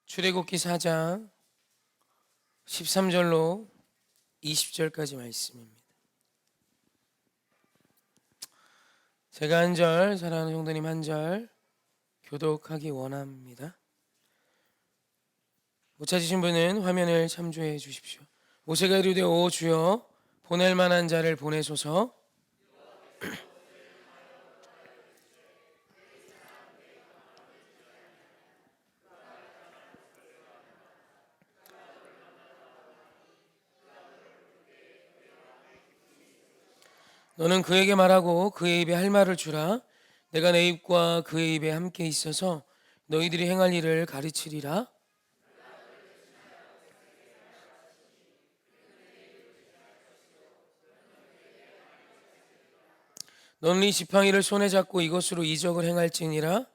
출애굽기 4장 13절로 20절까지 말씀입니다. 제가 한 절, 사랑하는 성도님 한 절 교독하기 원합니다. 못 찾으신 분은 화면을 참조해 주십시오. 모세가 이르되 오 주여 보낼 만한 자를 보내소서. 너는 그에게 말하고 그의 입에 할 말을 주라. 내가 내 입과 그의 입에 함께 있어서 너희들이 행할 일을 가르치리라. 너는 이 지팡이를 손에 잡고 이것으로 이적을 행할지니라.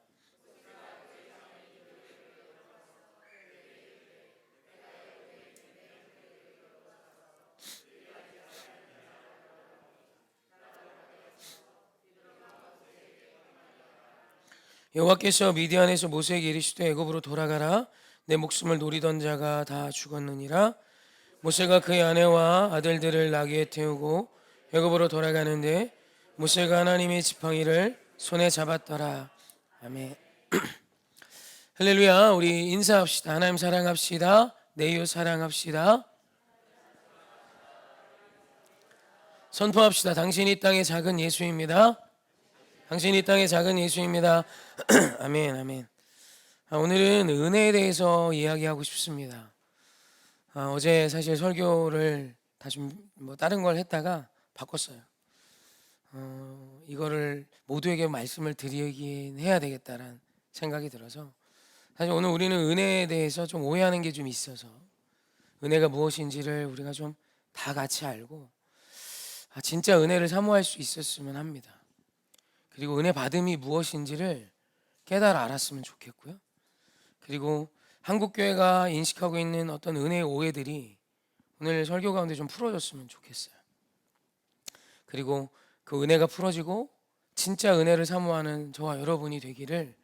여호와께서 미디안에서 모세에게 이르시되 애굽으로 돌아가라. 내 목숨을 노리던 자가 다 죽었느니라. 모세가 그의 아내와 아들들을 나귀에 태우고 애굽으로 돌아가는데 모세가 하나님의 지팡이를 손에 잡았더라. 아멘. 할렐루야. 우리 인사합시다. 하나님 사랑합시다. 내 이웃 사랑합시다. 선포합시다. 당신이 이 땅의 작은 예수입니다. 당신이 이 땅의 작은 예수입니다. 아멘, 아멘. 오늘은 은혜에 대해서 이야기하고 싶습니다. 어제 사실 설교를 다시 다른 걸 했다가 바꿨어요. 이거를 모두에게 말씀을 드리긴 해야 되겠다라는 생각이 들어서 사실 오늘 우리는 은혜에 대해서 좀 오해하는 게 좀 있어서 은혜가 무엇인지를 우리가 좀 다 같이 알고 진짜 은혜를 사모할 수 있었으면 합니다. 그리고 은혜 받음이 무엇인지를 깨달아 알았으면 좋겠고요. 그리고 한국교회가 인식하고 있는 어떤 은혜의 오해들이 오늘 설교 가운데 좀 풀어졌으면 좋겠어요. 그리고 그 은혜가 풀어지고 진짜 은혜를 사모하는 저와 여러분이 되기를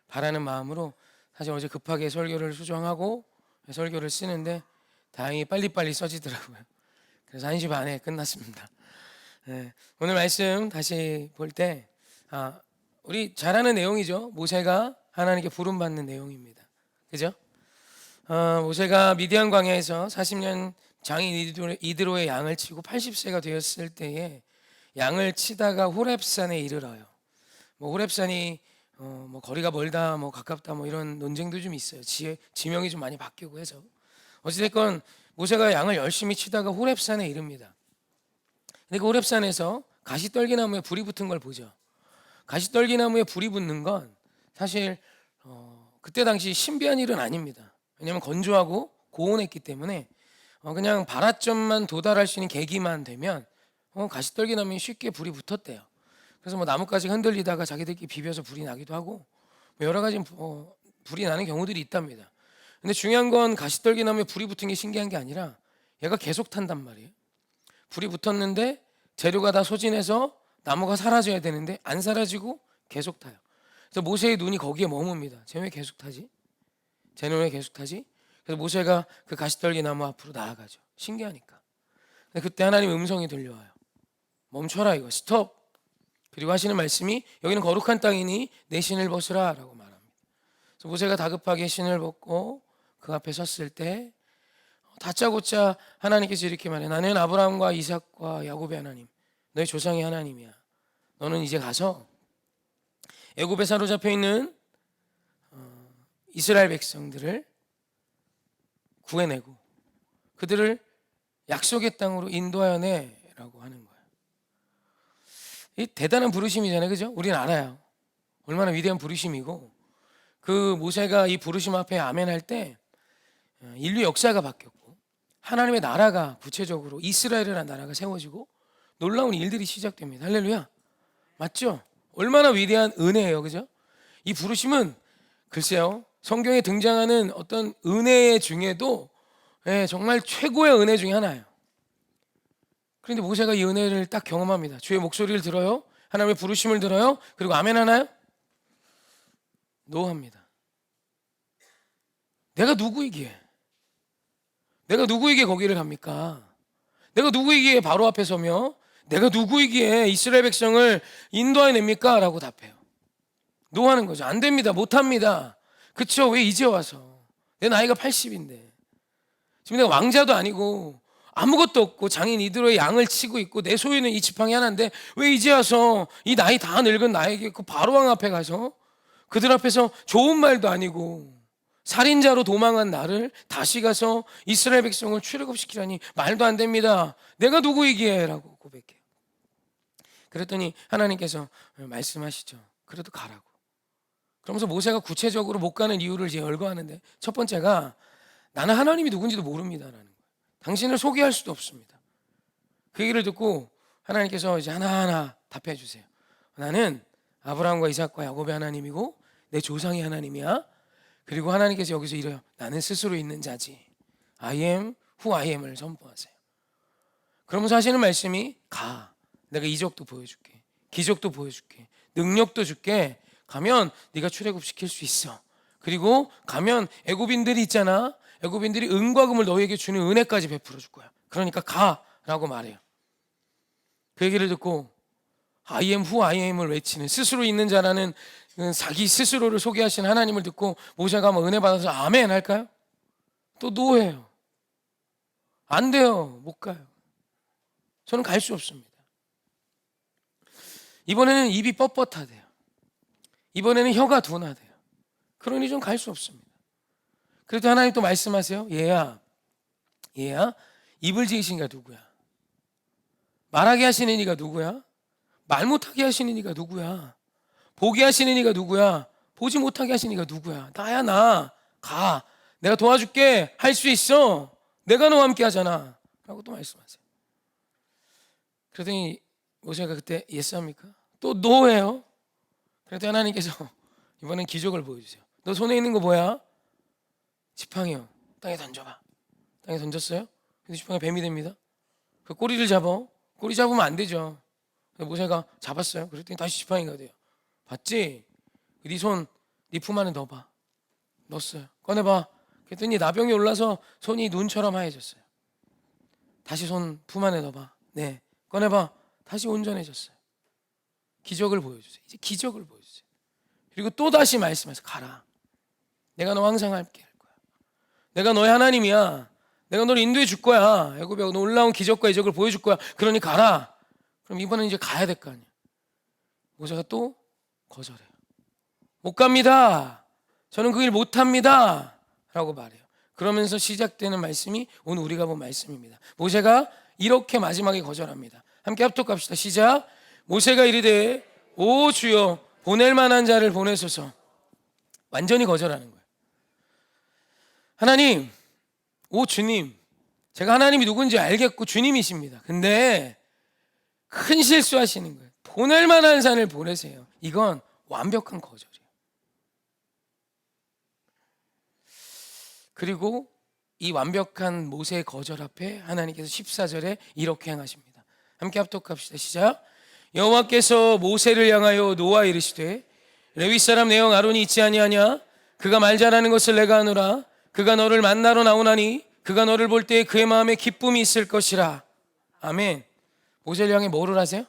바라는 마음으로 사실 어제 급하게 설교를 수정하고 설교를 쓰는데 다행히 빨리빨리 써지더라고요. 그래서 1시 반에 끝났습니다. 오늘 말씀 다시 볼 때 우리 잘 아는 내용이죠. 모세가 하나님께 부름받는 내용입니다. 그죠? 모세가 미디안 광야에서 40년 장인 이드로의 양을 치고 80세가 되었을 때에 양을 치다가 호렙산에 이르러요. 호렙산이 거리가 멀다, 가깝다, 이런 논쟁도 좀 있어요. 지명이 좀 많이 바뀌고 해서 어찌됐건 모세가 양을 열심히 치다가 호렙산에 이릅니다. 근데 그 호렙산에서 가시떨기나무에 불이 붙은 걸 보죠. 가시떨기나무에 불이 붙는 건 사실 그때 당시 신비한 일은 아닙니다. 왜냐하면 건조하고 고온했기 때문에 그냥 발화점만 도달할 수 있는 계기만 되면 가시떨기나무에 쉽게 불이 붙었대요. 그래서 나뭇가지 흔들리다가 자기들끼리 비벼서 불이 나기도 하고 여러 가지 불이 나는 경우들이 있답니다. 근데 중요한 건 가시떨기나무에 불이 붙은 게 신기한 게 아니라 얘가 계속 탄단 말이에요. 불이 붙었는데 재료가 다 소진해서 나무가 사라져야 되는데 안 사라지고 계속 타요. 그래서 모세의 눈이 거기에 머뭅니다. 쟤는 왜 계속 타지? 쟤는 왜 계속 타지? 그래서 모세가 그 가시떨기 나무 앞으로 나아가죠. 신기하니까. 근데 그때 하나님의 음성이 들려와요. 멈춰라 이거 스톱. 그리고 하시는 말씀이 여기는 거룩한 땅이니 내 신을 벗으라 라고 말합니다. 그래서 모세가 다급하게 신을 벗고 그 앞에 섰을 때 다짜고짜 하나님께서 이렇게 말해. 나는 아브라함과 이삭과 야곱의 하나님, 너의 조상의 하나님이야. 너는 이제 가서 애굽에 사로잡혀 있는 이스라엘 백성들을 구해내고 그들을 약속의 땅으로 인도하여 내라고 하는 거예요. 이 대단한 부르심이잖아요, 그죠? 우리는 알아요. 얼마나 위대한 부르심이고 그 모세가 이 부르심 앞에 아멘할 때 인류 역사가 바뀌었고 하나님의 나라가 구체적으로 이스라엘이라는 나라가 세워지고 놀라운 일들이 시작됩니다. 할렐루야. 맞죠? 얼마나 위대한 은혜예요, 그죠? 이 부르심은 글쎄요, 성경에 등장하는 어떤 은혜 중에도 정말 최고의 은혜 중에 하나예요. 그런데 모세가 이 은혜를 딱 경험합니다. 주의 목소리를 들어요. 하나님의 부르심을 들어요. 그리고 아멘 하나요? 노합니다. 내가 누구이기에? 내가 누구이기에 거기를 갑니까? 내가 누구이기에 바로 앞에 서며 내가 누구이기에 이스라엘 백성을 인도해냅니까? 라고 답해요. 노하는 거죠. 안 됩니다. 못합니다. 그쵸? 왜 이제 와서? 내 나이가 80인데 지금 내가 왕자도 아니고 아무것도 없고 장인 이드로의 양을 치고 있고 내 소유는 이 지팡이 하나인데 왜 이제 와서 이 나이 다 늙은 나에게 그 바로왕 앞에 가서 그들 앞에서 좋은 말도 아니고 살인자로 도망한 나를 다시 가서 이스라엘 백성을 출애굽시키라니 말도 안 됩니다. 내가 누구이기에? 라고 고백해요. 그랬더니 하나님께서 말씀하시죠. 그래도 가라고. 그러면서 모세가 구체적으로 못 가는 이유를 이제 열거하는데 첫 번째가 나는 하나님이 누군지도 모릅니다라는 거예요. 당신을 소개할 수도 없습니다. 그 얘기를 듣고 하나님께서 이제 하나하나 답해 주세요. 나는 아브라함과 이삭과 야곱의 하나님이고 내 조상의 하나님이야. 그리고 하나님께서 여기서 이래요. 나는 스스로 있는 자지. I am who I am을 선포하세요. 그러면서 하시는 말씀이 가. 내가 이적도 보여줄게. 기적도 보여줄게. 능력도 줄게. 가면 네가 출애굽시킬 수 있어. 그리고 가면 애굽인들이 있잖아. 애굽인들이 은과 금을 너희에게 주는 은혜까지 베풀어 줄 거야. 그러니까 가라고 말해요. 그 얘기를 듣고 I am who I am을 외치는 스스로 있는 자라는 자기 스스로를 소개하시는 하나님을 듣고 모세가 뭐 은혜 받아서 아멘 할까요? 또 노예요. 안 돼요. 못 가요. 저는 갈 수 없습니다. 이번에는 입이 뻣뻣하대요. 이번에는 혀가 둔하대요. 그러니 좀 갈 수 없습니다. 그래도 하나님 또 말씀하세요. 얘야 입을 지으신 이가 누구야? 말하게 하시는 이가 누구야? 말 못하게 하시는 이가 누구야? 보게 하시는 이가 누구야? 보지 못하게 하시는 이가 누구야? 나야 나. 가. 내가 도와줄게. 할 수 있어. 내가 너와 함께 하잖아. 라고 또 말씀하세요. 그러더니 모세가 그때 예스 합니까? 또 노예요. 그래도 하나님께서 이번엔 기적을 보여주세요. 너 손에 있는 거 뭐야? 지팡이요. 땅에 던져봐. 땅에 던졌어요? 근데 지팡이가 뱀이 됩니다. 그 꼬리를 잡아. 꼬리 잡으면 안 되죠. 모세가 잡았어요. 그랬더니 다시 지팡이가 돼요. 봤지? 네 손, 네 품 안에 넣어봐. 넣었어요. 꺼내봐. 그랬더니 나병이 올라서 손이 눈처럼 하얘졌어요. 다시 손 품 안에 넣어봐. 네. 꺼내봐. 다시 온전해졌어요. 기적을 보여주세요. 이제 기적을 보여주세요. 그리고 또 다시 말씀해서 가라. 내가 너 항상 함께 할 거야. 내가 너의 하나님이야. 내가 너를 인도해 줄 거야. 애굽에 놀라운 기적과 이적을 보여줄 거야. 그러니 가라. 그럼 이번엔 이제 가야 될 거 아니야. 모세가 또 거절해요. 못 갑니다. 저는 그 일 못합니다. 라고 말해요. 그러면서 시작되는 말씀이 오늘 우리가 본 말씀입니다. 모세가 이렇게 마지막에 거절합니다. 함께 합독합시다. 시작. 모세가 이르되 오 주여 보낼 만한 자를 보내소서. 완전히 거절하는 거예요. 하나님, 오 주님, 제가 하나님이 누군지 알겠고 주님이십니다. 근데 큰 실수하시는 거예요. 보낼 만한 산을 보내세요. 이건 완벽한 거절이에요. 그리고 이 완벽한 모세의 거절 앞에 하나님께서 14절에 이렇게 행하십니다. 함께 합독합시다. 시작. 여호와께서 모세를 향하여 노아 이르시되 레위 사람 내 형 아론이 있지 아니하냐? 그가 말 잘하는 것을 내가 아노라. 그가 너를 만나러 나오나니 그가 너를 볼 때에 그의 마음에 기쁨이 있을 것이라. 아멘. 모세를 향해 뭐를 하세요?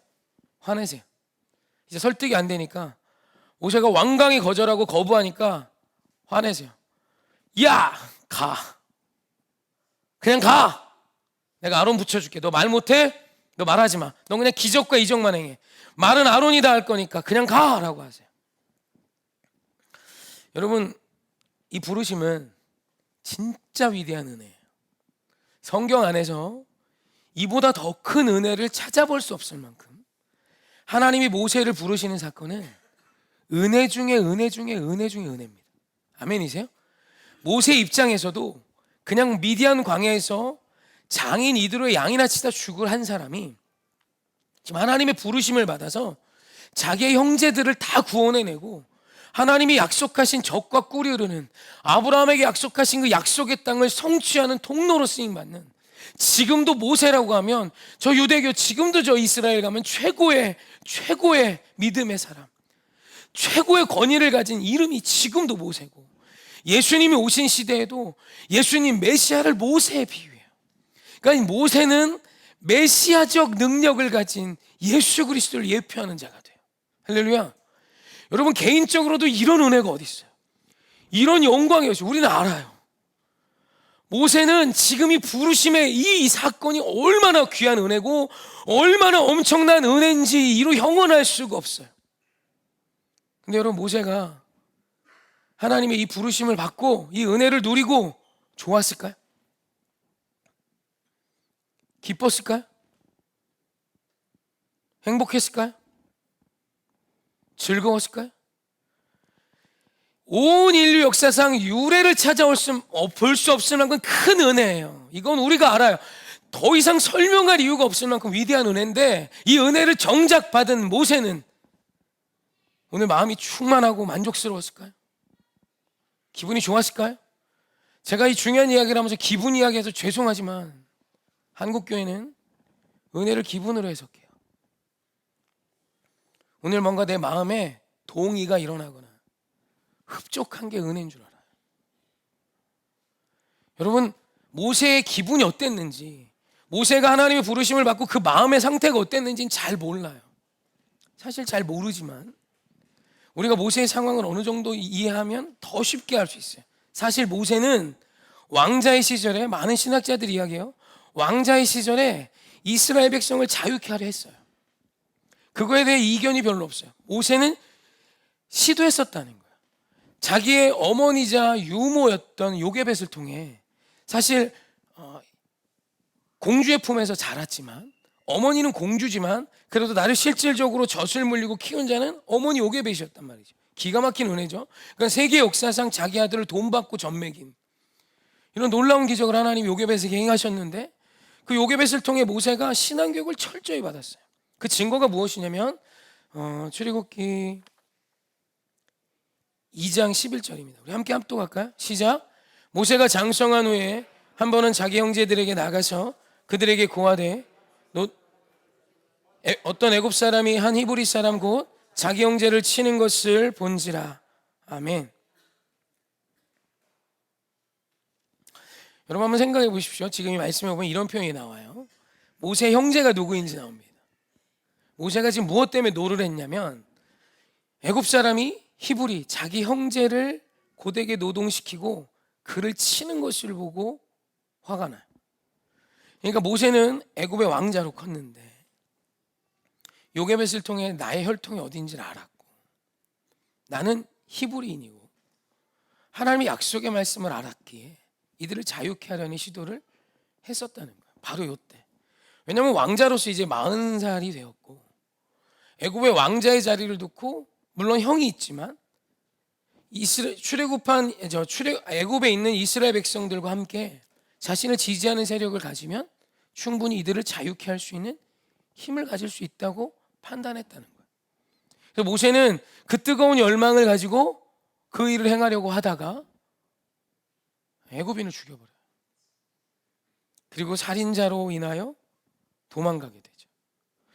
화내세요. 이제 설득이 안 되니까 모세가 완강히 거절하고 거부하니까 화내세요. 야, 가. 그냥 가. 내가 아론 붙여줄게. 너 말 못해? 너 말하지 마. 너 그냥 기적과 이적만 행해. 말은 아론이 다 할 거니까 그냥 가라고 하세요. 여러분, 이 부르심은 진짜 위대한 은혜예요. 성경 안에서 이보다 더 큰 은혜를 찾아볼 수 없을 만큼 하나님이 모세를 부르시는 사건은 은혜 중에 은혜 중에 은혜 중에 은혜입니다. 아멘이세요? 모세 입장에서도 그냥 미디안 광야에서 장인 이드로의 양이나 치다 죽을 한 사람이 지금 하나님의 부르심을 받아서 자기의 형제들을 다 구원해내고 하나님이 약속하신 젖과 꿀이 흐르는 아브라함에게 약속하신 그 약속의 땅을 성취하는 통로로 쓰임받는, 지금도 모세라고 하면 저 유대교, 지금도 저 이스라엘 가면 최고의 믿음의 사람, 최고의 권위를 가진 이름이 지금도 모세고, 예수님이 오신 시대에도 예수님 메시아를 모세에 비유해요. 그러니까 모세는 메시아적 능력을 가진 예수 그리스도를 예표하는 자가 돼요. 할렐루야. 여러분, 개인적으로도 이런 은혜가 어디 있어요? 이런 영광이 있어요. 우리는 알아요. 모세는 지금 이 부르심의 이 사건이 얼마나 귀한 은혜고 얼마나 엄청난 은혜인지 이루 형언할 수가 없어요. 근데 여러분, 모세가 하나님의 이 부르심을 받고 이 은혜를 누리고 좋았을까요? 기뻤을까요? 행복했을까요? 즐거웠을까요? 온 인류 역사상 유례를 찾아올 볼 수 없을 만큼 큰 은혜예요. 이건 우리가 알아요. 더 이상 설명할 이유가 없을 만큼 위대한 은혜인데, 이 은혜를 정작 받은 모세는 오늘 마음이 충만하고 만족스러웠을까요? 기분이 좋았을까요? 제가 이 중요한 이야기를 하면서 기분 이야기해서 죄송하지만 한국교회는 은혜를 기분으로 해석해요. 오늘 뭔가 내 마음에 동의가 일어나거나 흡족한 게 은혜인 줄 알아요. 여러분, 모세의 기분이 어땠는지, 모세가 하나님의 부르심을 받고 그 마음의 상태가 어땠는지는 잘 몰라요. 사실 잘 모르지만 우리가 모세의 상황을 어느 정도 이해하면 더 쉽게 알 수 있어요. 사실 모세는 왕자의 시절에, 많은 신학자들이 이야기해요, 왕자의 시절에 이스라엘 백성을 자유케 하려 했어요. 그거에 대해 이견이 별로 없어요. 모세는 시도했었다는 거예요. 자기의 어머니자 유모였던 요게벳을 통해, 사실 공주의 품에서 자랐지만, 어머니는 공주지만 그래도 나를 실질적으로 젖을 물리고 키운 자는 어머니 요게벳이었단 말이죠. 기가 막힌 은혜죠. 그러니까 세계 역사상 자기 아들을 돈 받고 젖먹인 이런 놀라운 기적을 하나님이 요게벳에게 행하셨는데, 그 요게벳을 통해 모세가 신앙교육을 철저히 받았어요. 그 증거가 무엇이냐면 출애굽기 2장 11절입니다. 우리 함께 합독할까요? 시작. 모세가 장성한 후에 한 번은 자기 형제들에게 나가서 그들에게 고하되, 어떤 애굽 사람이 한 히브리 사람 곧 자기 형제를 치는 것을 본지라. 아멘. 여러분, 한번 생각해 보십시오. 지금 이 말씀에 보면 이런 표현이 나와요. 모세 형제가 누구인지 나옵니다. 모세가 지금 무엇 때문에 노를 했냐면, 애굽 사람이 히브리 자기 형제를 고되게 노동시키고 그를 치는 것을 보고 화가 나요. 그러니까 모세는 애굽의 왕자로 컸는데 요게벳을 통해 나의 혈통이 어딘지를 알았고, 나는 히브리인이고 하나님의 약속의 말씀을 알았기에 이들을 자유케 하려는 시도를 했었다는 거예요. 바로 이때. 왜냐하면 왕자로서 이제 40살이 되었고, 애굽의 왕자의 자리를 놓고, 물론 형이 있지만 애굽에 있는 이스라엘 백성들과 함께 자신을 지지하는 세력을 가지면 충분히 이들을 자유케 할 수 있는 힘을 가질 수 있다고 판단했다는 거예요. 그래서 모세는 그 뜨거운 열망을 가지고 그 일을 행하려고 하다가 애굽인을 죽여버려요. 그리고 살인자로 인하여 도망가게 되죠.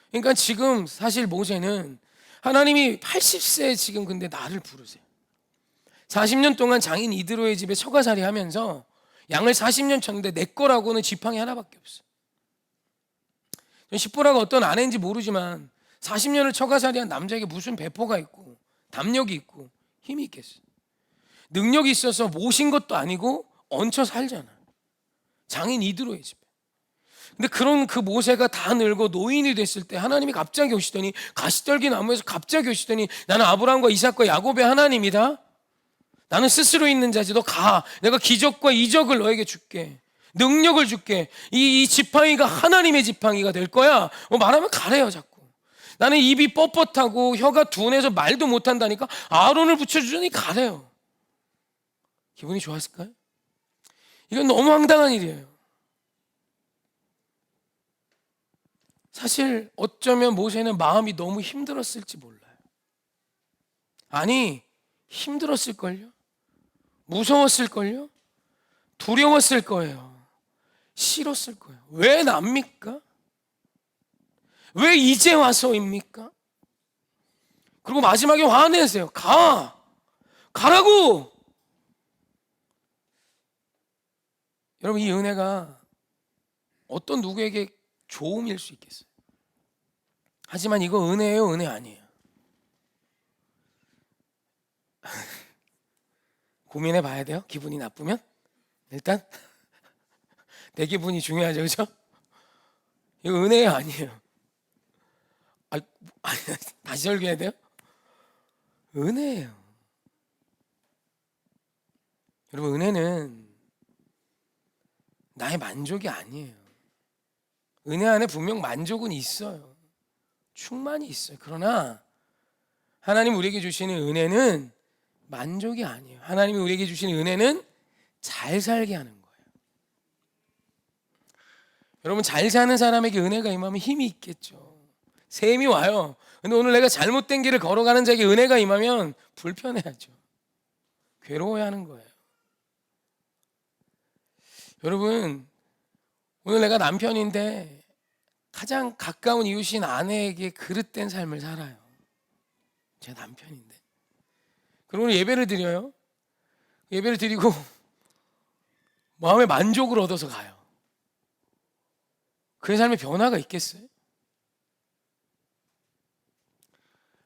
그러니까 지금 사실 모세는 하나님이 80세에 지금 근데 나를 부르세요. 40년 동안 장인 이드로의 집에 처가살이 하면서 양을 40년 쳤는데 내 거라고는 지팡이 하나밖에 없어요. 십보라가 어떤 아내인지 모르지만 40년을 처가살이한 남자에게 무슨 배포가 있고 담력이 있고 힘이 있겠어요. 능력이 있어서 모신 것도 아니고 얹혀 살잖아. 장인 이드로의 집에. 근데 그런 그 모세가 다 늙어 노인이 됐을 때 하나님이 갑자기 오시더니, 가시떨기 나무에서 갑자기 오시더니, 나는 아브라함과 이삭과 야곱의 하나님이다. 나는 스스로 있는 자지. 너 가. 내가 기적과 이적을 너에게 줄게. 능력을 줄게. 이 지팡이가 하나님의 지팡이가 될 거야. 말하면 가래요 자꾸. 나는 입이 뻣뻣하고 혀가 둔해서 말도 못한다니까 아론을 붙여주더니 가래요. 기분이 좋았을까요? 이건 너무 황당한 일이에요. 사실 어쩌면 모세는 마음이 너무 힘들었을지 몰라요. 아니, 힘들었을걸요? 무서웠을걸요? 두려웠을 거예요. 싫었을 거예요. 왜 납니까? 왜 이제 와서입니까? 그리고 마지막에 화내세요. 가라고. 여러분, 이 은혜가 어떤 누구에게 좋음일 수 있겠어요. 하지만 이거 은혜예요, 은혜 아니에요? 고민해 봐야 돼요. 기분이 나쁘면 일단 내 기분이 중요하죠, 그렇죠? 이거 은혜예요, 아니에요? 아니, 다시 설교해야 돼요? 은혜예요. 여러분, 은혜는 나의 만족이 아니에요. 은혜 안에 분명 만족은 있어요. 충만이 있어요. 그러나 하나님 우리에게 주시는 은혜는 만족이 아니에요. 하나님이 우리에게 주시는 은혜는 잘 살게 하는 거예요. 여러분, 잘 사는 사람에게 은혜가 임하면 힘이 있겠죠. 샘이 와요. 근데 오늘 내가 잘못된 길을 걸어가는 자에게 은혜가 임하면 불편해하죠. 괴로워하는 거예요. 여러분, 오늘 내가 남편인데 가장 가까운 이웃인 아내에게 그릇된 삶을 살아요. 제 남편인데. 그리고 오늘 예배를 드려요. 예배를 드리고 마음의 만족을 얻어서 가요. 그의 삶에 변화가 있겠어요?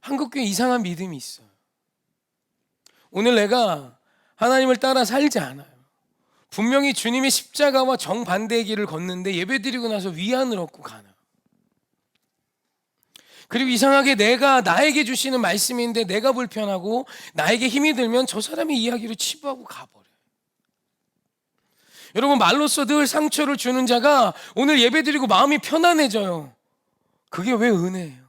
한국교회 이상한 믿음이 있어요. 오늘 내가 하나님을 따라 살지 않아요. 분명히 주님의 십자가와 정반대의 길을 걷는데 예배드리고 나서 위안을 얻고 가나. 그리고 이상하게 내가 나에게 주시는 말씀인데 내가 불편하고 나에게 힘이 들면 저 사람의 이야기를 치부하고 가버려요. 여러분, 말로써 늘 상처를 주는 자가 오늘 예배드리고 마음이 편안해져요. 그게 왜 은혜예요?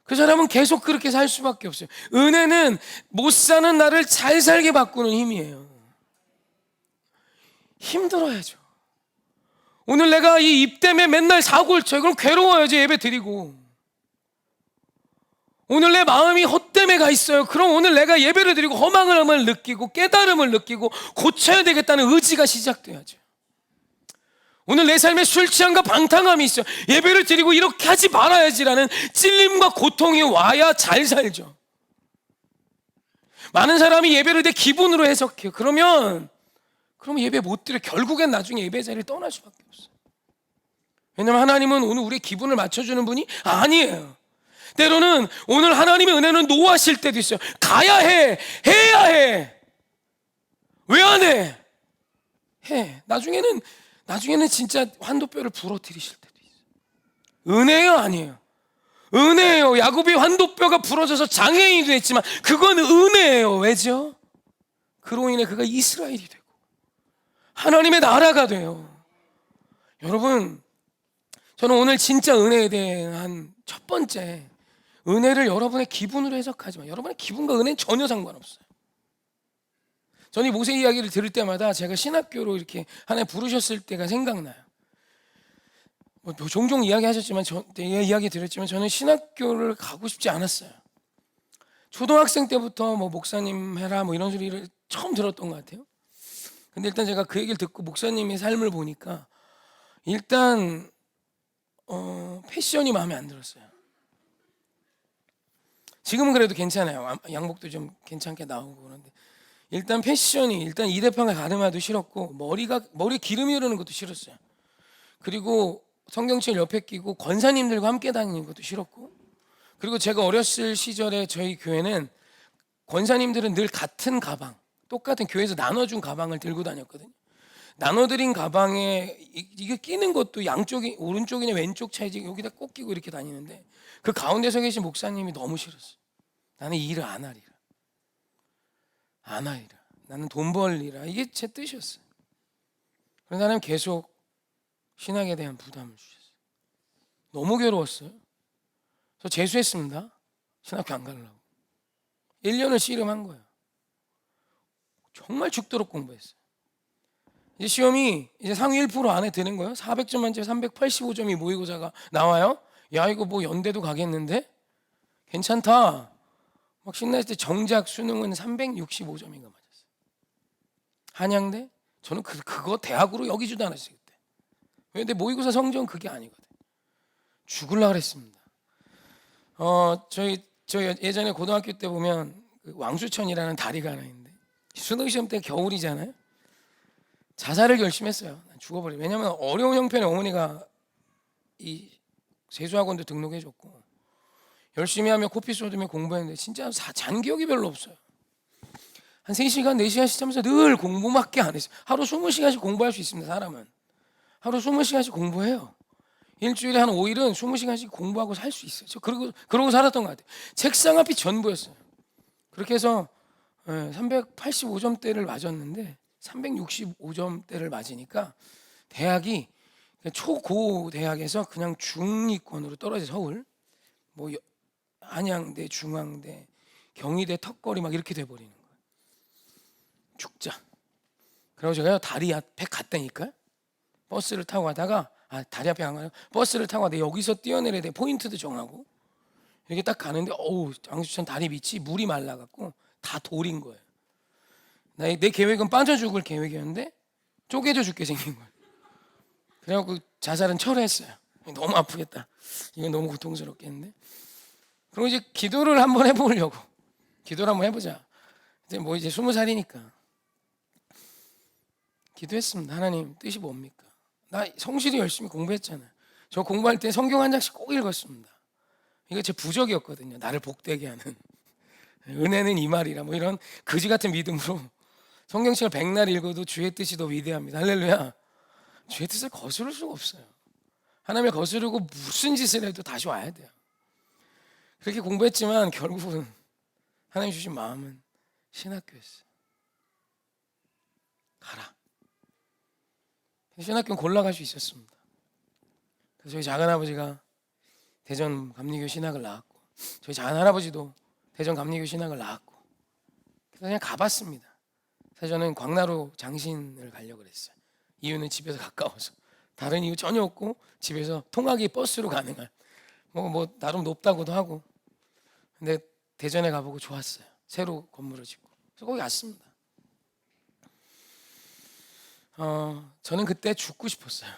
그 사람은 계속 그렇게 살 수밖에 없어요. 은혜는 못 사는 나를 잘 살게 바꾸는 힘이에요. 힘들어야죠. 오늘 내가 이 입 때문에 맨날 사고를 쳐요. 그럼 괴로워야죠. 예배 드리고. 오늘 내 마음이 헛됨에 가 있어요. 그럼 오늘 내가 예배를 드리고 허망함을 느끼고 깨달음을 느끼고 고쳐야 되겠다는 의지가 시작돼야죠. 오늘 내 삶에 술 취함과 방탕함이 있어요. 예배를 드리고 이렇게 하지 말아야지라는 찔림과 고통이 와야 잘 살죠. 많은 사람이 예배를 내 기분으로 해석해요. 그러면 예배 못 드려. 결국엔 나중에 예배 자리를 떠날 수밖에 없어요. 왜냐하면 하나님은 오늘 우리의 기분을 맞춰주는 분이 아니에요. 때로는 오늘 하나님의 은혜는 노하실 때도 있어요. 가야 해. 해야 해. 왜 안 해? 해. 나중에는 진짜 환도뼈를 부러뜨리실 때도 있어요. 은혜요, 아니에요? 은혜예요. 야곱이 환도뼈가 부러져서 장애인이 됐지만 그건 은혜예요. 왜죠? 그로 인해 그가 이스라엘이 되고 하나님의 나라가 돼요. 여러분, 저는 오늘 진짜 은혜에 대한 첫 번째, 은혜를 여러분의 기분으로 해석하지만 여러분의 기분과 은혜는 전혀 상관없어요. 저는 이 모세 이야기를 들을 때마다 제가 신학교로 이렇게 하나님 부르셨을 때가 생각나요. 종종 이야기하셨지만 이야기 드렸지만 저는 신학교를 가고 싶지 않았어요. 초등학생 때부터 목사님 해라 이런 소리를 처음 들었던 것 같아요. 근데 일단 제가 그 얘기를 듣고 목사님의 삶을 보니까 일단 패션이 마음에 안 들었어요. 지금은 그래도 괜찮아요. 양복도 좀 괜찮게 나오고 그런데 일단 패션이 일단 이대평의 가르마도 싫었고 머리에 기름이 흐르는 것도 싫었어요. 그리고 성경책 옆에 끼고 권사님들과 함께 다니는 것도 싫었고, 그리고 제가 어렸을 시절에 저희 교회는 권사님들은 늘 같은 가방, 똑같은 교회에서 나눠준 가방을 들고 다녔거든요. 나눠드린 가방에 이게 끼는 것도 양쪽이 오른쪽이냐 왼쪽 차이지 여기다 꼭 끼고 이렇게 다니는데 그 가운데서 계신 목사님이 너무 싫었어요. 나는 이 일을 안 하리라. 나는 돈 벌리라. 이게 제 뜻이었어요. 그래서 나는 계속 신학에 대한 부담을 주셨어요. 너무 괴로웠어요. 저 재수했습니다. 신학교 안 가려고. 1년을 씨름한 거예요. 정말 죽도록 공부했어요. 이제 시험이 이제 상위 1% 안에 드는 거예요. 400점 만점에 385점이 모의고사가 나와요. 야, 이거 연대도 가겠는데? 괜찮다. 막 신났을 때 정작 수능은 365점인가 맞았어요. 한양대? 저는 그거 대학으로 여기지도 않았어요 그때. 근데 모의고사 성적은 그게 아니거든. 죽으려고 그랬습니다. 저희 예전에 고등학교 때 보면 그 왕수천이라는 다리가 하나 있는데 수능 시험 때 겨울이잖아요. 자살을 결심했어요. 죽어버려. 왜냐하면 어려운 형편의 어머니가 이 세수학원도 등록해줬고 열심히 하며 코피 쏟으며 공부했는데 진짜 잔 기억이 별로 없어요. 한 3시간, 4시간씩 하면서 늘 공부밖에 안 했어요. 하루 20시간씩 공부할 수 있습니다. 사람은 하루 20시간씩 공부해요. 일주일에 한 5일은 20시간씩 공부하고 살 수 있어요. 저 그러고 살았던 것 같아요. 책상 앞이 전부였어요. 그렇게 해서 385점대를 맞았는데 365점대를 맞으니까 대학이 초고 대학에서 그냥 중위권으로 떨어져 서울 뭐 안양대, 중앙대, 경희대, 턱걸이 막 이렇게 돼버리는 거예요. 죽자. 그래서 제가 다리 앞에 갔다니까요. 버스를 타고 가다가 다리 앞에 간 거예요. 버스를 타고 가다가 여기서 뛰어내려야 돼. 포인트도 정하고 이렇게 딱 가는데 장수천 다리 밑이 물이 말라갖고 다 돌인 거예요. 내 계획은 빠져 죽을 계획이었는데 쪼개져 죽게 생긴 거예요. 그래갖고 자살은 철회했어요. 너무 아프겠다. 이건 너무 고통스럽겠는데. 그리고 이제 기도를 한번 해보려고. 기도를 한번 해보자. 이제 20살이니까 기도했습니다. 하나님 뜻이 뭡니까? 나 성실히 열심히 공부했잖아요. 저 공부할 때 성경 한 장씩 꼭 읽었습니다. 이거 제 부적이었거든요. 나를 복되게 하는 은혜는 이 말이라 뭐 이런 거지 같은 믿음으로 성경책을 100날 읽어도 주의 뜻이 더 위대합니다. 할렐루야. 주의 뜻을 거스를 수가 없어요. 하나님을 거스르고 무슨 짓을 해도 다시 와야 돼요. 그렇게 공부했지만 결국은 하나님 주신 마음은 신학교였어요. 가라. 신학교는 골라갈 수 있었습니다. 그래서 저희 작은아버지가 대전 감리교 신학을 나왔고 저희 작은할아버지도 대전 감리교 신학을 나왔고 그래서 그냥 가봤습니다. 사실 저는 광나루 장신을 가려고 그랬어요. 이유는 집에서 가까워서. 다른 이유 전혀 없고 집에서 통학이 버스로 가능한 뭐 나름 높다고도 하고. 근데 대전에 가보고 좋았어요. 새로 건물을 짓고. 그래서 거기 갔습니다. 저는 그때 죽고 싶었어요.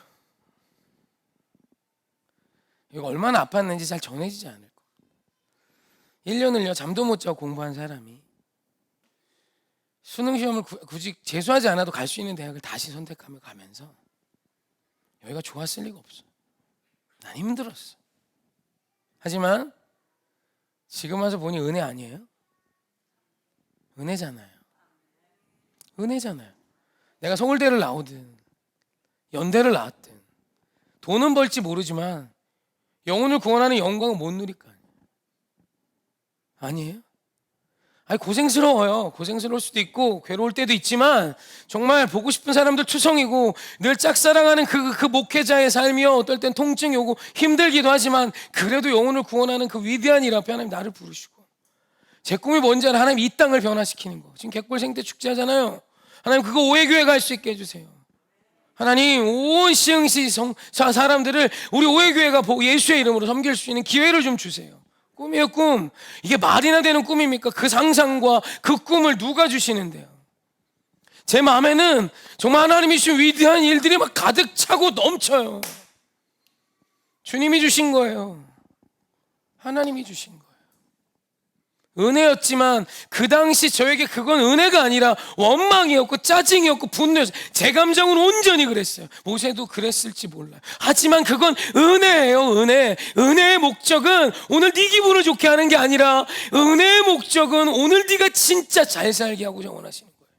이거 얼마나 아팠는지 잘 전해지지 않을 거. 1년을요 잠도 못 자고 공부한 사람이 수능 시험을 굳이 재수하지 않아도 갈 수 있는 대학을 다시 선택하며 가면서 여기가 좋았을 리가 없어. 난 힘들었어. 하지만 지금 와서 보니 은혜 아니에요? 은혜잖아요. 은혜잖아요. 내가 서울대를 나오든 연대를 나왔든 돈은 벌지 모르지만 영혼을 구원하는 영광을 못 누릴 거 아니에요? 아니 고생스러워요. 고생스러울 수도 있고 괴로울 때도 있지만 정말 보고 싶은 사람들 투성이고 늘 짝사랑하는 그 목회자의 삶이요 어떨 땐 통증이 오고 힘들기도 하지만 그래도 영혼을 구원하는 그 위대한 일 앞에 하나님 나를 부르시고 제 꿈이 뭔지 알아? 하나님 이 땅을 변화시키는 거. 지금 갯골생태 축제 하잖아요. 하나님 그거 오해교회 갈 수 있게 해주세요. 하나님 온 시흥시 사람들을 우리 오해교회가 예수의 이름으로 섬길 수 있는 기회를 좀 주세요. 꿈이에요 꿈. 이게 말이나 되는 꿈입니까? 그 상상과 그 꿈을 누가 주시는데요? 제 마음에는 정말 하나님이 주신 위대한 일들이 막 가득 차고 넘쳐요. 주님이 주신 거예요. 하나님이 주신 거예요. 은혜였지만 그 당시 저에게 그건 은혜가 아니라 원망이었고 짜증이었고 분노였어요. 제 감정은 온전히 그랬어요. 모세도 그랬을지 몰라요. 하지만 그건 은혜예요. 은혜. 은혜의 목적은 오늘 네 기분을 좋게 하는 게 아니라 은혜의 목적은 오늘 네가 진짜 잘 살게 하고자 원하시는 거예요.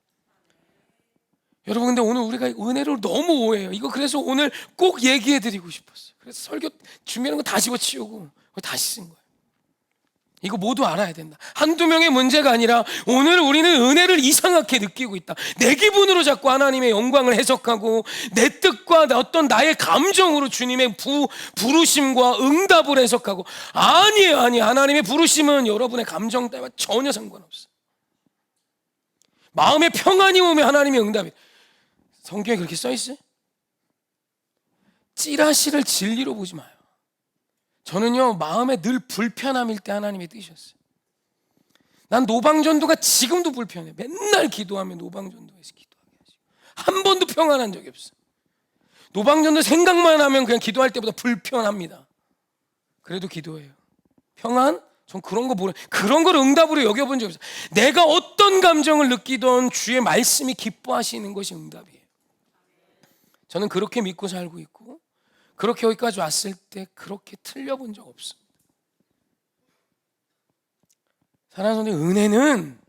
여러분 근데 오늘 우리가 은혜를 너무 오해해요. 이거 그래서 오늘 꼭 얘기해 드리고 싶었어요. 그래서 설교 준비하는 거 다 집어치우고 다시 쓴 거예요. 이거 모두 알아야 된다. 한두 명의 문제가 아니라 오늘 우리는 은혜를 이상하게 느끼고 있다. 내 기분으로 자꾸 하나님의 영광을 해석하고 내 뜻과 어떤 나의 감정으로 주님의 부르심과 응답을 해석하고 아니에요. 하나님의 부르심은 여러분의 감정 따위와 전혀 상관없어요. 마음에 평안이 오면 하나님의 응답이. 성경에 그렇게 써 있어요? 찌라시를 진리로 보지 마요. 저는요 마음에 늘 불편함일 때 하나님이 뜨셨어요. 난 노방전도가 지금도 불편해. 맨날 기도하면 노방전도에서 기도하게 하시고 한 번도 평안한 적이 없어요. 노방전도 생각만 하면 그냥 기도할 때보다 불편합니다. 그래도 기도해요. 평안? 전 그런 거 모르. 그런 걸 응답으로 여겨본 적이 없어요. 내가 어떤 감정을 느끼던 주의 말씀이 기뻐하시는 것이 응답이에요. 저는 그렇게 믿고 살고 있고 그렇게 여기까지 왔을 때 그렇게 틀려본 적 없습니다. 사랑하는 성도, 은혜는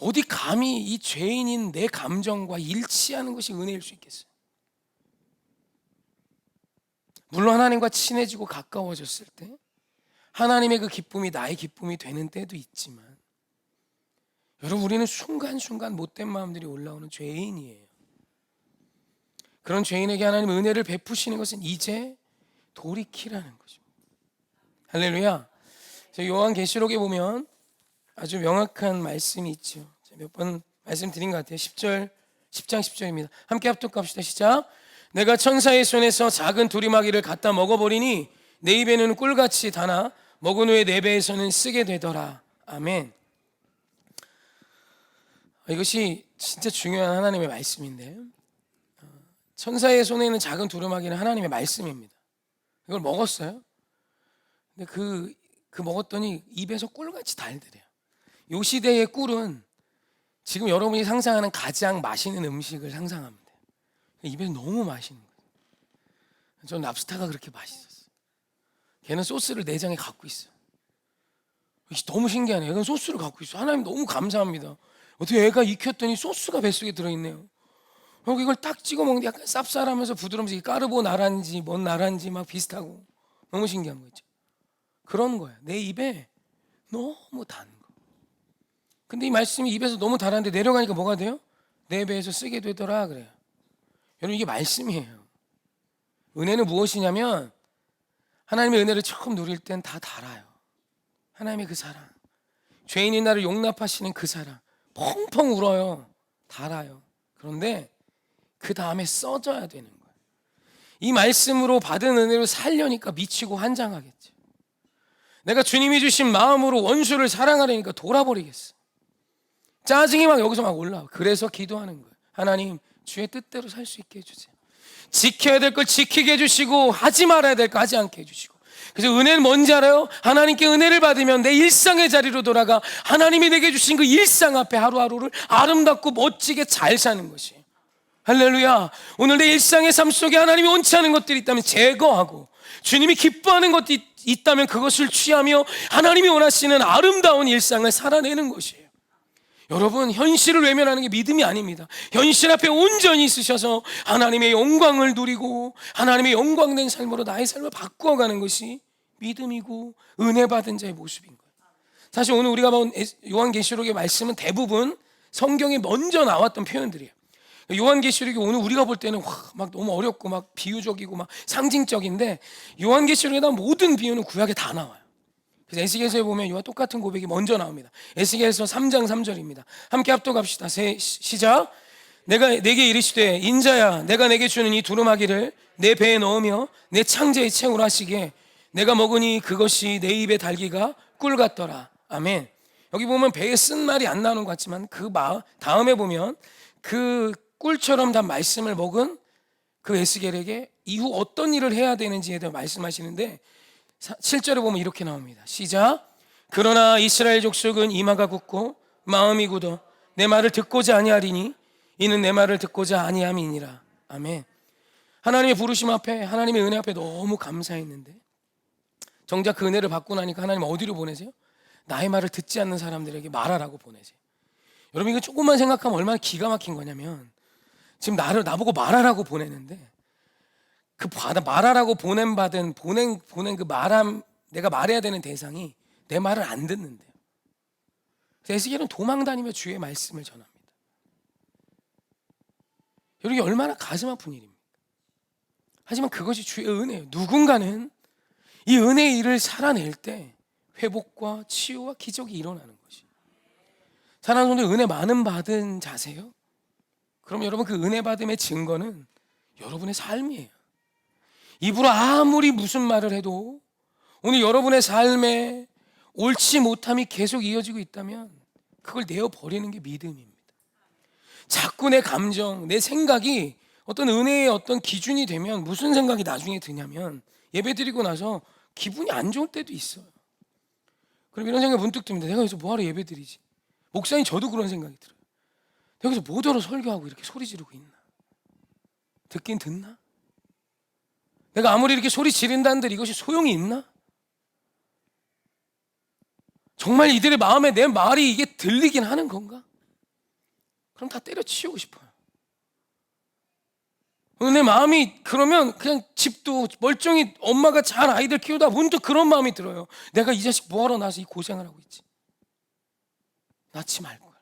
어디 감히 이 죄인인 내 감정과 일치하는 것이 은혜일 수 있겠어요? 물론 하나님과 친해지고 가까워졌을 때 하나님의 그 기쁨이 나의 기쁨이 되는 때도 있지만, 여러분, 우리는 순간순간 못된 마음들이 올라오는 죄인이에요. 그런 죄인에게 하나님 은혜를 베푸시는 것은 이제 돌이키라는 거죠. 할렐루야. 요한계시록에 보면 아주 명확한 말씀이 있죠. 몇 번 말씀드린 것 같아요. 10장 10절입니다. 함께 합독합시다. 시작. 내가 천사의 손에서 작은 두리마기를 갖다 먹어버리니 내 입에는 꿀같이 다나 먹은 후에 내 배에서는 쓰게 되더라. 아멘. 이것이 진짜 중요한 하나님의 말씀인데, 천사의 손에 있는 작은 두루마기는 하나님의 말씀입니다. 이걸 먹었어요. 근데 그 먹었더니 입에서 꿀같이 달더래요. 이 시대의 꿀은 지금 여러분이 상상하는 가장 맛있는 음식을 상상하면 돼요. 입에서 너무 맛있는 거예요. 저는 랍스타가 그렇게 맛있었어요. 걔는 소스를 내장에 갖고 있어요. 너무 신기하네요. 얘는 소스를 갖고 있어요. 하나님 너무 감사합니다. 어떻게 애가 익혔더니 소스가 뱃속에 들어있네요. 그리고 이걸 딱 찍어 먹는데 약간 쌉쌀하면서 부드러우면서 까르보나라인지 뭔 나라인지 막 비슷하고 너무 신기한 거 있죠. 그런 거야. 내 입에 너무 단 거. 근데 이 말씀이 입에서 너무 달았는데 내려가니까 뭐가 돼요? 내 배에서 쓰게 되더라 그래요. 여러분, 이게 말씀이에요. 은혜는 무엇이냐면 하나님의 은혜를 처음 누릴 땐 다 달아요. 하나님의 그 사랑, 죄인인 나를 용납하시는 그 사랑, 펑펑 울어요. 달아요. 그런데 그 다음에 써져야 되는 거예요. 이 말씀으로 받은 은혜로 살려니까 미치고 환장하겠죠. 내가 주님이 주신 마음으로 원수를 사랑하려니까 돌아버리겠어. 짜증이 막 여기서 막 올라와. 그래서 기도하는 거예요. 하나님, 주의 뜻대로 살 수 있게 해주세요. 지켜야 될 걸 지키게 해주시고 하지 말아야 될 거 하지 않게 해주시고. 그래서 은혜는 뭔지 알아요? 하나님께 은혜를 받으면 내 일상의 자리로 돌아가 하나님이 내게 주신 그 일상 앞에 하루하루를 아름답고 멋지게 잘 사는 것이에요. 할렐루야. 오늘 내 일상의 삶 속에 하나님이 원치 않은 것들이 있다면 제거하고, 주님이 기뻐하는 것들이 있다면 그것을 취하며 하나님이 원하시는 아름다운 일상을 살아내는 것이에요. 여러분, 현실을 외면하는 게 믿음이 아닙니다. 현실 앞에 온전히 있으셔서 하나님의 영광을 누리고 하나님의 영광된 삶으로 나의 삶을 바꾸어가는 것이 믿음이고 은혜 받은 자의 모습인 거예요. 사실 오늘 우리가 본 요한계시록의 말씀은 대부분 성경에 먼저 나왔던 표현들이에요. 요한계시록이 오늘 우리가 볼 때는 막 너무 어렵고 막 비유적이고 막 상징적인데, 요한계시록에 나온 모든 비유는 구약에 다 나와요. 그래서 에스겔서에 보면 이와 똑같은 고백이 먼저 나옵니다. 에스겔서 3장 3절입니다. 함께 합독합시다. 시작. 내게 이르시되 인자야, 내가 내게 주는 이 두루마기를 내 배에 넣으며 내 창자에 채우라 하시게 내가 먹으니 그것이 내 입에 달기가 꿀 같더라. 아멘. 여기 보면 배에 쓴 말이 안 나오는 것 같지만 그 다음에 보면 그 꿀처럼 단 말씀을 먹은 그 에스겔에게 이후 어떤 일을 해야 되는지에 대해 말씀하시는데, 7절에 보면 이렇게 나옵니다. 시작. 그러나 이스라엘 족속은 이마가 굳고 마음이 굳어 내 말을 듣고자 아니하리니 이는 내 말을 듣고자 아니함이니라. 아멘. 하나님의 부르심 앞에, 하나님의 은혜 앞에 너무 감사했는데 정작 그 은혜를 받고 나니까 하나님 어디로 보내세요? 나의 말을 듣지 않는 사람들에게 말하라고 보내세요. 여러분, 이거 조금만 생각하면 얼마나 기가 막힌 거냐면, 지금 나보고 말하라고 보내는데 그 말하라고 보낸 그 내가 말해야 되는 대상이 내 말을 안 듣는데요. 에스겔은 도망다니며 주의 말씀을 전합니다. 여러분, 이게 얼마나 가슴 아픈 일입니까? 하지만 그것이 주의 은혜예요. 누군가는 이 은혜의 일을 살아낼 때 회복과 치유와 기적이 일어나는 것이. 사랑하는 성도, 은혜 많은 받은 자세요? 그럼 여러분, 그 은혜 받음의 증거는 여러분의 삶이에요. 입으로 아무리 무슨 말을 해도 오늘 여러분의 삶에 옳지 못함이 계속 이어지고 있다면 그걸 내어버리는 게 믿음입니다. 자꾸 내 감정, 내 생각이 어떤 은혜의 어떤 기준이 되면 무슨 생각이 나중에 드냐면, 예배 드리고 나서 기분이 안 좋을 때도 있어요. 그럼 이런 생각이 문득 듭니다. 내가 여기서 뭐하러 예배 드리지? 목사님, 저도 그런 생각이 들어요. 내가 여기서 뭐하러 설교하고 이렇게 소리 지르고 있나? 듣긴 듣나? 내가 아무리 이렇게 소리 지른다는들 이것이 소용이 있나? 정말 이들의 마음에 내 말이 이게 들리긴 하는 건가? 그럼 다 때려치우고 싶어요. 내 마음이 그러면 그냥 집도 멀쩡히 엄마가 잘 아이들 키우다 문득 그런 마음이 들어요. 내가 이 자식 뭐하러 나서 이 고생을 하고 있지? 낳지 말걸.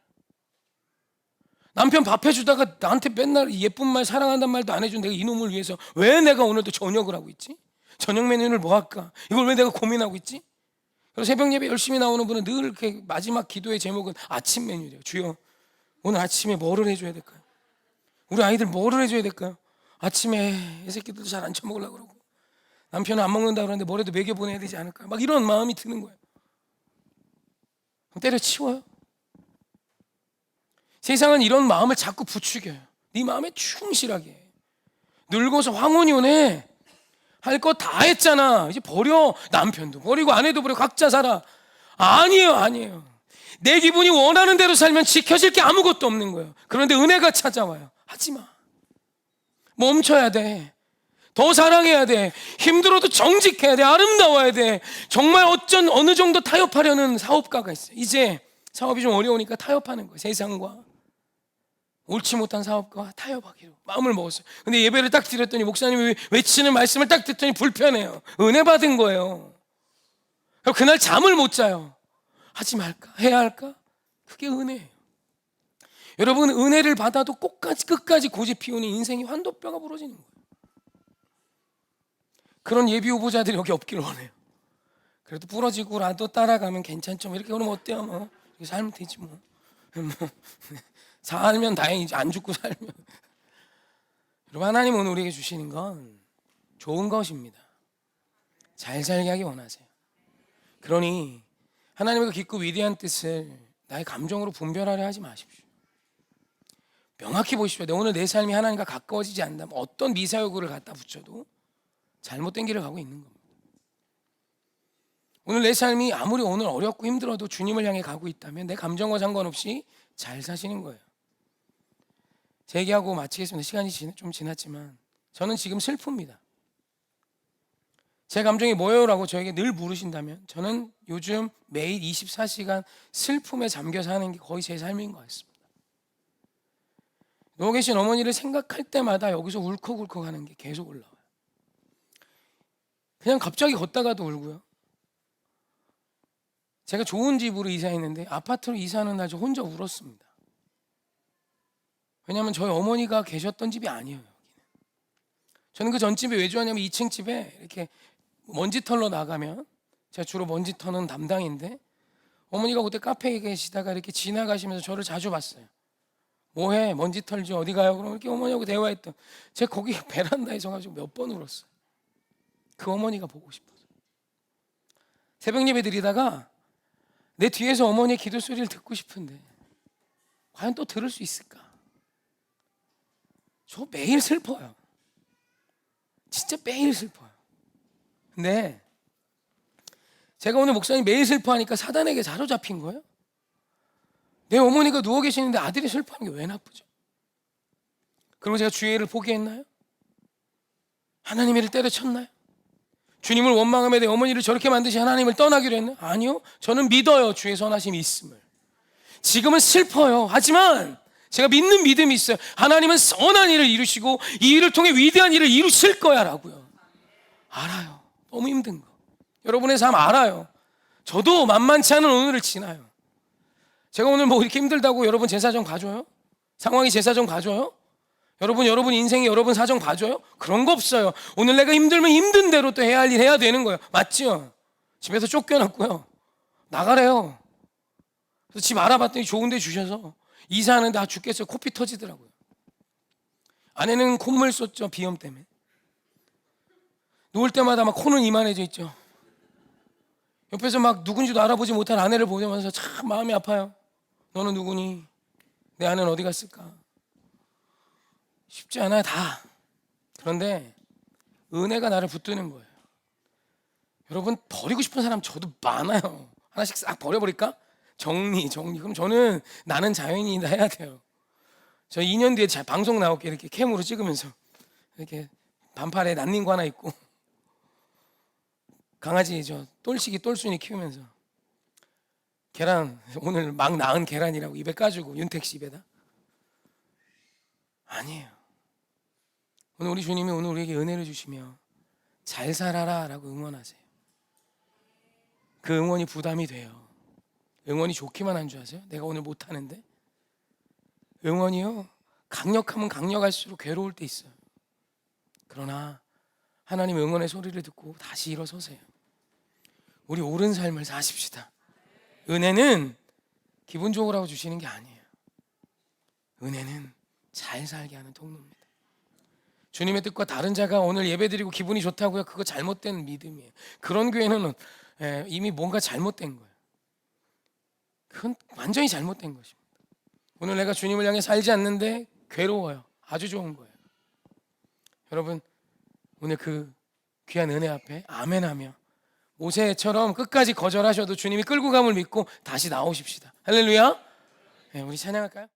남편 밥 해주다가 나한테 맨날 예쁜 말 사랑한다는 말도 안 해준 내가 이놈을 위해서 왜 내가 오늘도 저녁을 하고 있지? 저녁 메뉴를 뭐 할까? 이걸 왜 내가 고민하고 있지? 그래서 새벽 예배 열심히 나오는 분은 늘 이렇게 마지막 기도의 제목은 아침 메뉴래요. 주여 오늘 아침에 뭐를 해줘야 될까요? 우리 아이들 뭐를 해줘야 될까요? 아침에 이 새끼들도 잘 안 처먹으려고 그러고 남편은 안 먹는다 그러는데 뭐라도 먹여보내야 되지 않을까? 막 이런 마음이 드는 거예요. 그럼 때려치워요. 세상은 이런 마음을 자꾸 부추겨요. 네 마음에 충실하게 해. 늙어서 황혼이 오네. 할 거 다 했잖아. 이제 버려. 남편도 버리고 아내도 버리고 각자 살아. 아니에요. 내 기분이 원하는 대로 살면 지켜질 게 아무것도 없는 거예요. 그런데 은혜가 찾아와요. 하지마. 멈춰야 돼. 더 사랑해야 돼. 힘들어도 정직해야 돼. 아름다워야 돼. 정말 어느 정도 타협하려는 사업가가 있어요. 이제 사업이 좀 어려우니까 타협하는 거예요. 세상과 옳지 못한 사업과 타협하기로 마음을 먹었어요. 근데 예배를 딱 드렸더니 목사님이 외치는 말씀을 딱 듣더니 불편해요. 은혜 받은 거예요. 그날 잠을 못 자요. 하지 말까? 해야 할까? 그게 은혜예요. 여러분, 은혜를 받아도 끝까지 고집 피우는 인생이 환도뼈가 부러지는 거예요. 그런 예비 후보자들이 여기 없기를 원해요. 그래도 부러지고라도 따라가면 괜찮죠. 이렇게 그러면 어때요? 뭐 이렇게 살면 되지 뭐. 살면 다행이지. 안 죽고 살면. 여러분, 하나님은 우리에게 주시는 건 좋은 것입니다. 잘 살게 하기 원하세요. 그러니 하나님의 그 깊고 위대한 뜻을 나의 감정으로 분별하려 하지 마십시오. 명확히 보십시오. 오늘 내 삶이 하나님과 가까워지지 않는다면 어떤 미사여구를 갖다 붙여도 잘못된 길을 가고 있는 겁니다. 오늘 내 삶이 아무리 오늘 어렵고 힘들어도 주님을 향해 가고 있다면 내 감정과 상관없이 잘 사시는 거예요. 제 얘기하고 마치겠습니다. 시간이 좀 지났지만 저는 지금 슬픕니다. 제 감정이 뭐예요라고 저에게 늘 물으신다면 저는 요즘 매일 24시간 슬픔에 잠겨 사는 게 거의 제 삶인 것 같습니다. 누워 계신 어머니를 생각할 때마다 여기서 울컥울컥 하는 게 계속 올라와요. 그냥 갑자기 걷다가도 울고요. 제가 좋은 집으로 이사했는데 아파트로 이사하는 날 저 혼자 울었습니다. 왜냐하면 저희 어머니가 계셨던 집이 아니에요. 여기는. 저는 그 전집에 왜 좋아하냐면 2층 집에 이렇게 먼지 털러 나가면 제가 주로 먼지 터는 담당인데 어머니가 그때 카페에 계시다가 이렇게 지나가시면서 저를 자주 봤어요. 뭐해? 먼지 털지 어디 가요? 그럼 이렇게 어머니하고 대화했던 제가 거기 베란다에 서가지고 몇 번 울었어요. 그 어머니가 보고 싶어서. 새벽 예배 드리다가 내 뒤에서 어머니의 기도 소리를 듣고 싶은데 과연 또 들을 수 있을까? 저 매일 슬퍼요. 진짜 매일 슬퍼요. 근데 제가 오늘 목사님 매일 슬퍼하니까 사단에게 사로잡힌 거예요. 내 어머니가 누워 계시는데 아들이 슬퍼하는 게 왜 나쁘죠? 그리고 제가 주의를 포기했나요? 하나님을 때려쳤나요? 주님을 원망하며 내 어머니를 저렇게 만드신 하나님을 떠나기로 했나요? 아니요. 저는 믿어요. 주의 선하심이 있음을. 지금은 슬퍼요. 하지만 제가 믿는 믿음이 있어요. 하나님은 선한 일을 이루시고 이 일을 통해 위대한 일을 이루실 거야 라고요. 알아요. 너무 힘든 거. 여러분의 삶 알아요. 저도 만만치 않은 오늘을 지나요. 제가 오늘 뭐 이렇게 힘들다고 여러분 제 사정 봐줘요? 상황이 제 사정 봐줘요? 여러분 인생이 여러분 사정 봐줘요? 그런 거 없어요. 오늘 내가 힘들면 힘든 대로 또 해야 할 일 해야 되는 거예요. 맞죠? 집에서 쫓겨났고요. 나가래요. 그래서 집 알아봤더니 좋은 데 주셔서 이사하는데 죽겠어요. 코피 터지더라고요. 아내는 콧물 쏟죠. 비염 때문에. 누울 때마다 막 코는 이만해져 있죠. 옆에서 막 누군지도 알아보지 못한 아내를 보면서 참 마음이 아파요. 너는 누구니? 내 아내는 어디 갔을까? 쉽지 않아요. 다. 그런데 은혜가 나를 붙드는 거예요. 여러분 버리고 싶은 사람 저도 많아요. 하나씩 싹 버려버릴까? 정리. 그럼 저는 나는 자연인이다 해야 돼요. 저 2년 뒤에 방송 나올게 이렇게 캠으로 찍으면서 이렇게 반팔에 난닝구 하나 입고 강아지 저 똘식이 똘순이 키우면서 계란 오늘 막 낳은 계란이라고 입에 까주고 윤택 씨 입에다. 아니에요. 오늘 우리 주님이 오늘 우리에게 은혜를 주시며 잘 살아라 라고 응원하세요. 그 응원이 부담이 돼요. 응원이 좋기만 한 줄 아세요? 내가 오늘 못하는데 응원이요 강력하면 강력할수록 괴로울 때 있어요. 그러나 하나님 응원의 소리를 듣고 다시 일어서세요. 우리 옳은 삶을 사십시다. 은혜는 기분 좋으라고 주시는 게 아니에요. 은혜는 잘 살게 하는 통로입니다. 주님의 뜻과 다른 자가 오늘 예배드리고 기분이 좋다고요? 그거 잘못된 믿음이에요. 그런 교회는 이미 뭔가 잘못된 거예요. 그건 완전히 잘못된 것입니다. 오늘 내가 주님을 향해 살지 않는데 괴로워요. 아주 좋은 거예요. 여러분 오늘 그 귀한 은혜 앞에 아멘하며 모세처럼 끝까지 거절하셔도 주님이 끌고 감을 믿고 다시 나오십시다. 할렐루야. 우리 찬양할까요?